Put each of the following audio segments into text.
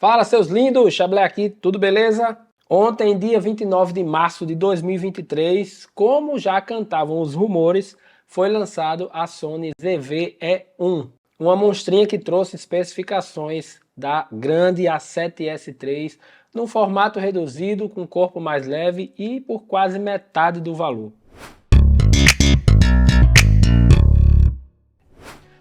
Fala, seus lindos! Chablé aqui, tudo beleza? Ontem, dia 29 de março de 2023, como já cantavam os rumores, foi lançado a Sony ZV-E1, uma monstrinha que trouxe especificações da grande A7S III num formato reduzido, com corpo mais leve e por quase metade do valor.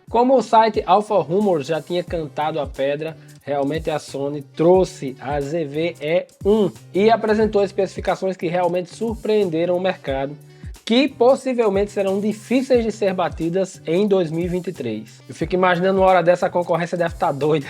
Como o site Alpha Rumors já tinha cantado a pedra, realmente a Sony trouxe a ZV-E1 e apresentou especificações que realmente surpreenderam o mercado, que possivelmente serão difíceis de ser batidas em 2023. Eu fico imaginando uma hora dessa, a concorrência deve estar doida.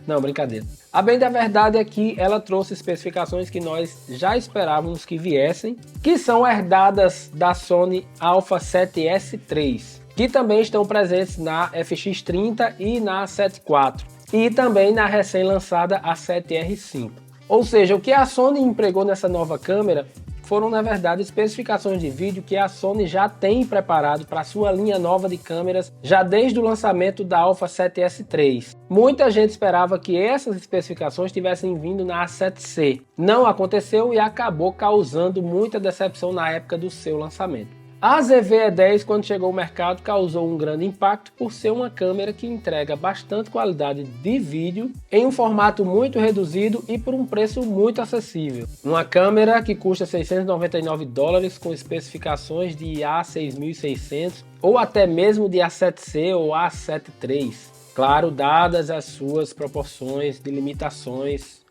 Não, brincadeira. A bem da verdade é que ela trouxe especificações que nós já esperávamos que viessem, que são herdadas da Sony Alpha 7S III, que também estão presentes na FX30 e na A7 IV, e também na recém-lançada A7R5. Ou seja, o que a Sony empregou nessa nova câmera foram, na verdade, especificações de vídeo que a Sony já tem preparado para sua linha nova de câmeras já desde o lançamento da Alpha 7S III. Muita gente esperava que essas especificações tivessem vindo na A7C. Não aconteceu e acabou causando muita decepção na época do seu lançamento. A ZV-E10, quando chegou ao mercado, causou um grande impacto por ser uma câmera que entrega bastante qualidade de vídeo em um formato muito reduzido e por um preço muito acessível. Uma câmera que custa $699 com especificações de A6600 ou até mesmo de A7C ou A7 III. Claro, dadas as suas proporções de limitações,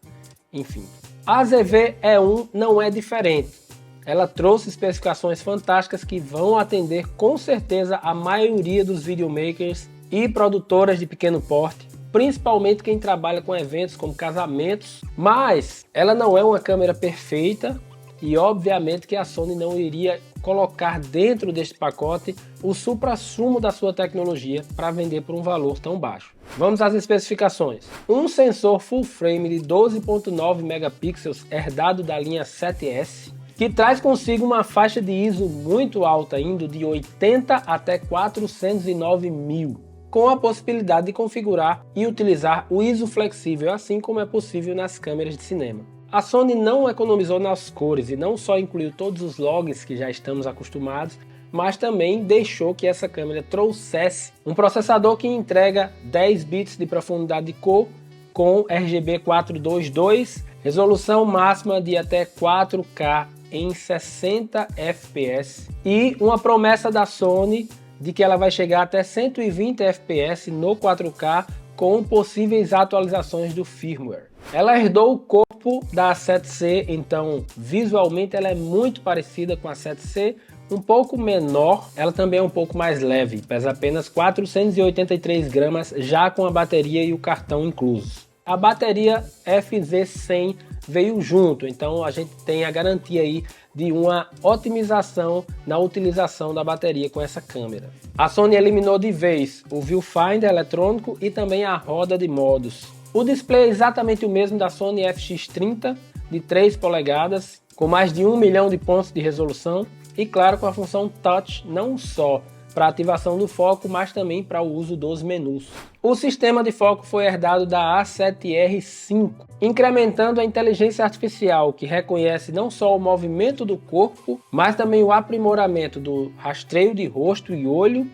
enfim. A ZV-E1 não é diferente. Ela trouxe especificações fantásticas que vão atender com certeza a maioria dos videomakers e produtoras de pequeno porte, principalmente quem trabalha com eventos como casamentos, mas ela não é uma câmera perfeita e obviamente que a Sony não iria colocar dentro deste pacote o suprassumo da sua tecnologia para vender por um valor tão baixo. Vamos às especificações. Um sensor full frame de 12.9 megapixels herdado da linha 7S, que traz consigo uma faixa de ISO muito alta, indo de 80 até 409.000, com a possibilidade de configurar e utilizar o ISO flexível, assim como é possível nas câmeras de cinema. A Sony não economizou nas cores e não só incluiu todos os logs que já estamos acostumados, mas também deixou que essa câmera trouxesse um processador que entrega 10 bits de profundidade de cor com RGB 422, resolução máxima de até 4K em 60 fps e uma promessa da Sony de que ela vai chegar até 120 fps no 4K com possíveis atualizações do firmware. Ela herdou o corpo da A7C, então visualmente ela é muito parecida com a A7C, um pouco menor, ela também é um pouco mais leve, pesa apenas 483 gramas já com a bateria e o cartão inclusos. A bateria FZ100 veio junto, então a gente tem a garantia aí de uma otimização na utilização da bateria com essa câmera. A Sony eliminou de vez o viewfinder eletrônico e também a roda de modos. O display é exatamente o mesmo da Sony FX30 de 3 polegadas, com mais de 1 milhão de pontos de resolução e claro com a função Touch não só para ativação do foco, mas também para o uso dos menus. O sistema de foco foi herdado da A7R5, incrementando a inteligência artificial, que reconhece não só o movimento do corpo, mas também o aprimoramento do rastreio de rosto e olho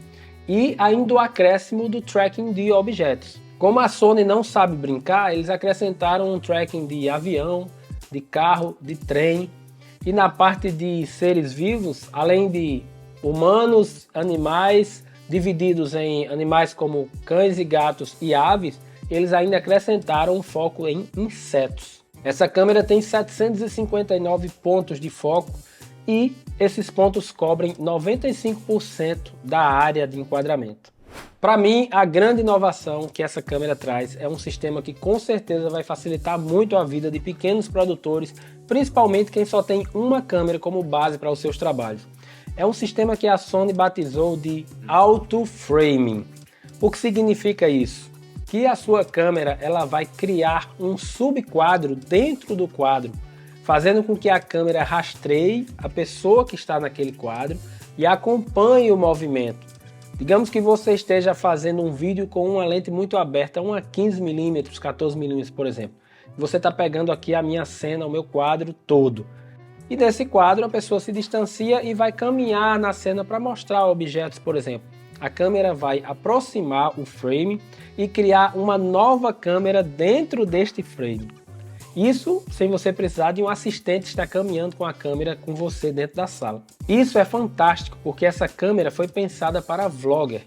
e ainda o acréscimo do tracking de objetos. Como a Sony não sabe brincar, eles acrescentaram um tracking de avião, de carro, de trem e na parte de seres vivos, além de humanos, animais, divididos em animais como cães e gatos e aves, eles ainda acrescentaram um foco em insetos. Essa câmera tem 759 pontos de foco e esses pontos cobrem 95% da área de enquadramento. Para mim, a grande inovação que essa câmera traz é um sistema que com certeza vai facilitar muito a vida de pequenos produtores, principalmente quem só tem uma câmera como base para os seus trabalhos. É um sistema que a Sony batizou de Auto Framing. O que significa isso? Que a sua câmera ela vai criar um subquadro dentro do quadro, fazendo com que a câmera rastreie a pessoa que está naquele quadro e acompanhe o movimento, Digamos que você esteja fazendo um vídeo com uma lente muito aberta, uma 15mm, 14mm, por exemplo. Você está pegando aqui a minha cena, o meu quadro todo. E nesse quadro a pessoa se distancia e vai caminhar na cena para mostrar objetos, por exemplo. A câmera vai aproximar o frame e criar uma nova câmera dentro deste frame. Isso sem você precisar de um assistente estar caminhando com a câmera com você dentro da sala. Isso é fantástico porque essa câmera foi pensada para vlogger.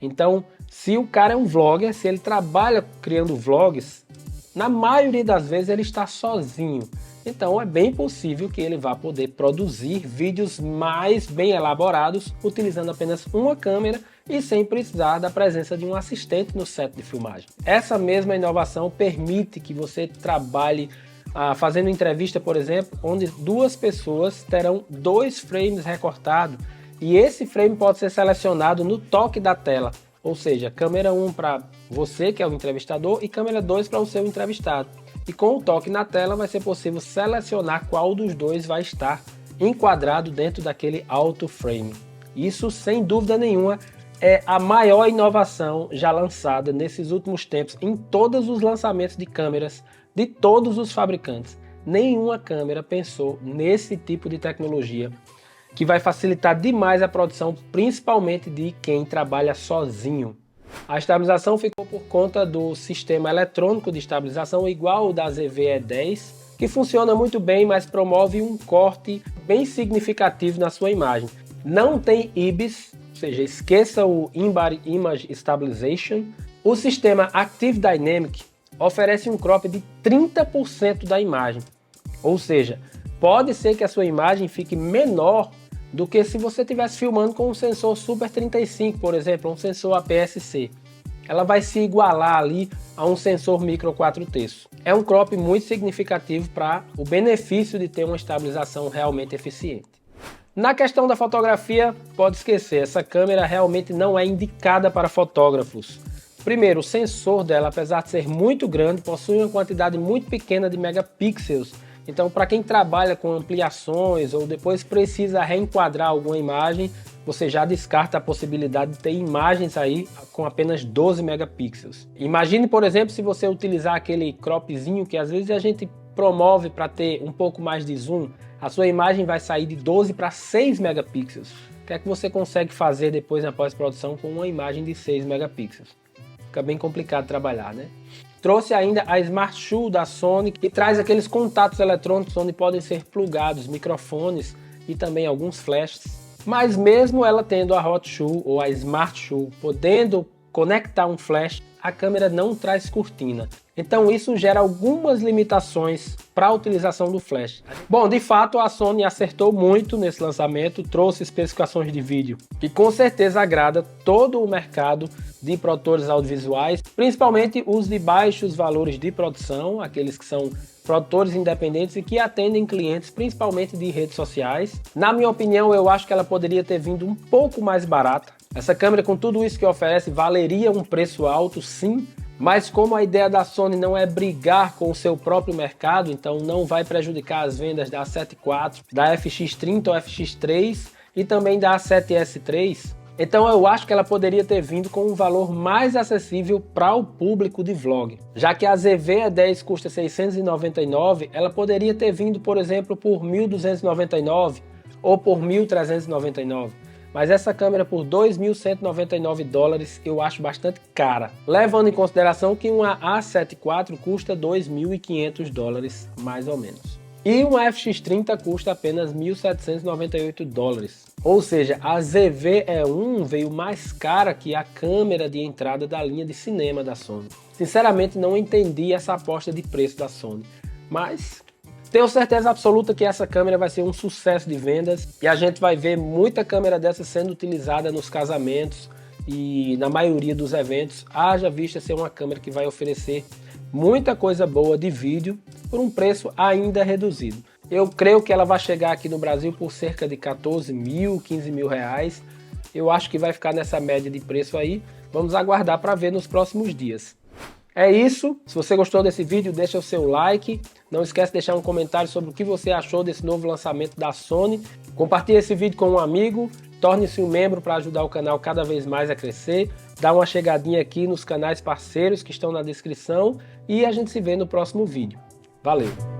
Então, se o cara é um vlogger, se ele trabalha criando vlogs, na maioria das vezes ele está sozinho. Então é bem possível que ele vá poder produzir vídeos mais bem elaborados utilizando apenas uma câmera e sem precisar da presença de um assistente no set de filmagem. Essa mesma inovação permite que você trabalhe fazendo entrevista, por exemplo, onde duas pessoas terão 2 frames recortados e esse frame pode ser selecionado no toque da tela. Ou seja, câmera 1 para você, que é o entrevistador, e câmera 2 para o seu entrevistado. E com o toque na tela vai ser possível selecionar qual dos dois vai estar enquadrado dentro daquele auto frame. Isso, sem dúvida nenhuma, é a maior inovação já lançada nesses últimos tempos em todos os lançamentos de câmeras de todos os fabricantes. Nenhuma câmera pensou nesse tipo de tecnologia que vai facilitar demais a produção, principalmente de quem trabalha sozinho. A estabilização ficou por conta do sistema eletrônico de estabilização igual ao da ZV-E10, que funciona muito bem, mas promove um corte bem significativo na sua imagem. Não tem IBIS, ou seja, esqueça o In-Body Image Stabilization. O sistema Active Dynamic oferece um crop de 30% da imagem, ou seja, pode ser que a sua imagem fique menor do que se você estivesse filmando com um sensor Super 35, por exemplo, um sensor APS-C. Ela vai se igualar ali a um sensor micro 4/3. É um crop muito significativo para o benefício de ter uma estabilização realmente eficiente. Na questão da fotografia, pode esquecer, essa câmera realmente não é indicada para fotógrafos. Primeiro, o sensor dela, apesar de ser muito grande, possui uma quantidade muito pequena de megapixels. Então, para quem trabalha com ampliações ou depois precisa reenquadrar alguma imagem, você já descarta a possibilidade de ter imagens aí com apenas 12 megapixels. Imagine, por exemplo, se você utilizar aquele cropzinho que às vezes a gente promove para ter um pouco mais de zoom, a sua imagem vai sair de 12 para 6 megapixels. O que é que você consegue fazer depois na pós-produção com uma imagem de 6 megapixels? Fica bem complicado trabalhar, né? Trouxe ainda a Smart Shoe da Sony, que traz aqueles contatos eletrônicos onde podem ser plugados microfones e também alguns flashes. Mas mesmo ela tendo a Hot Shoe ou a Smart Shoe, podendo conectar um flash, a câmera não traz cortina. Então isso gera algumas limitações para a utilização do flash. Bom, de fato a Sony acertou muito nesse lançamento, trouxe especificações de vídeo que com certeza agrada todo o mercado de produtores audiovisuais, principalmente os de baixos valores de produção, aqueles que são produtores independentes e que atendem clientes principalmente de redes sociais. Na minha opinião, eu acho que ela poderia ter vindo um pouco mais barata. Essa câmera, com tudo isso que oferece, valeria um preço alto, sim, mas como a ideia da Sony não é brigar com o seu próprio mercado, então não vai prejudicar as vendas da A7 IV, da FX30 ou FX3 e também da A7S III, então eu acho que ela poderia ter vindo com um valor mais acessível para o público de vlog. Já que a ZV-E10 custa R$ 699, ela poderia ter vindo, por exemplo, por R$ 1.299 ou por R$ 1.399. Mas essa câmera por $2.199 eu acho bastante cara, levando em consideração que uma A7 IV custa $2.500 mais ou menos. E uma FX30 custa apenas $1.798. Ou seja, a ZV-E1 veio mais cara que a câmera de entrada da linha de cinema da Sony. Sinceramente não entendi essa aposta de preço da Sony, mas tenho certeza absoluta que essa câmera vai ser um sucesso de vendas e a gente vai ver muita câmera dessa sendo utilizada nos casamentos e na maioria dos eventos, haja vista ser uma câmera que vai oferecer muita coisa boa de vídeo por um preço ainda reduzido. Eu creio que ela vai chegar aqui no Brasil por cerca de 14 mil, 15 mil reais. Eu acho que vai ficar nessa média de preço aí. Vamos aguardar para ver nos próximos dias. É isso. Se você gostou desse vídeo, deixa o seu like. Não esquece de deixar um comentário sobre o que você achou desse novo lançamento da Sony. Compartilhe esse vídeo com um amigo torne-se um membro para ajudar o canal cada vez mais a crescer. Dá uma chegadinha aqui nos canais parceiros que estão na descrição e a gente se vê no próximo vídeo. Valeu!